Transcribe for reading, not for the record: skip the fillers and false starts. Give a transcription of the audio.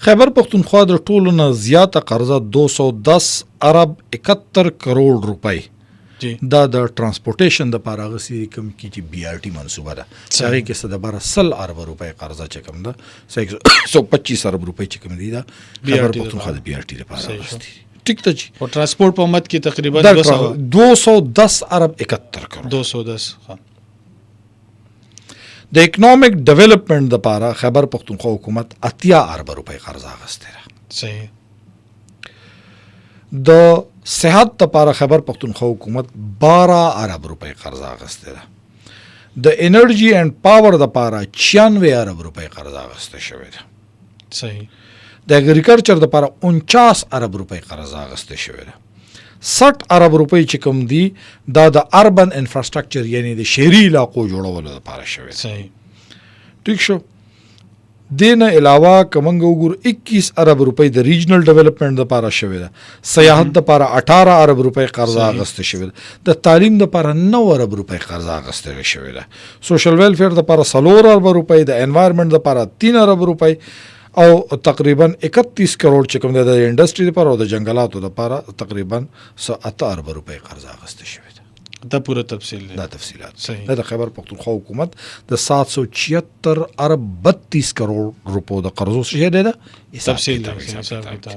خیبر پختونخوا د ټولو نه زیاته قرضه 210 ارب 71 کروڑ روپۍ جی دا د ترانسپورټیشن د پاره غسی کم کی چې بی آر ټی منصوبه ده هغه کې څه د 100 ارب روپۍ قرضه چې کم ده 125 ارب روپۍ چې کم دي دا خیبر پختونخوا د بی آر ټی لپاره غستی ټیک ته جی او ټرانسپورټ په مت کې تقریبا 210 ارب 71 کروڑ 210 د اکنامک ډیولپمنٹ د پاره خیبر پختونخوا حکومت 80 ارب روپۍ قرضه غسته ده صحیح د صحت لپاره خیبر پختونخوا حکومت 12 ارب روپۍ قرضه غسته ده د انرژي اینڈ پاور لپاره 96 ارب روپۍ قرضه غسته شوې ده صحیح د اګریکلچر لپاره 49 ارب روپۍ قرضه غسته شوې ده 60 ارب روپۍ چې کوم دي دا د اربن انفراستراکچر یعنی د شهري علاقو جوړولو لپاره شوې ده صحیح ٹھیک شو دین علاوه کومنګ وګور 21 ارب روپۍ د ریجنل ډیولپمنٹ لپاره شوې ده سیاحت لپاره 18 ارب روپۍ قرضه اغسته شوې ده د تعلیم لپاره 9 ارب روپۍ قرضه اغسته شوې ده سوشل ویلفیر لپاره 4 ارب روپۍ د انوایرنمنت لپاره 3 ارب روپۍ او تقریبا 31 کروڑ چې کوم د انډستری لپاره او د جنگلاتو لپاره تقریبا 7 ارب روپۍ قرضه اغسته شوې ده دا پوره تفصیل دی دا تفصیلات صحیح دا د خیبر پختونخوا حکومت د 776 ارب 32 کروڑ روپو د قرضو څخه ده تفصیل دی حساب کتاب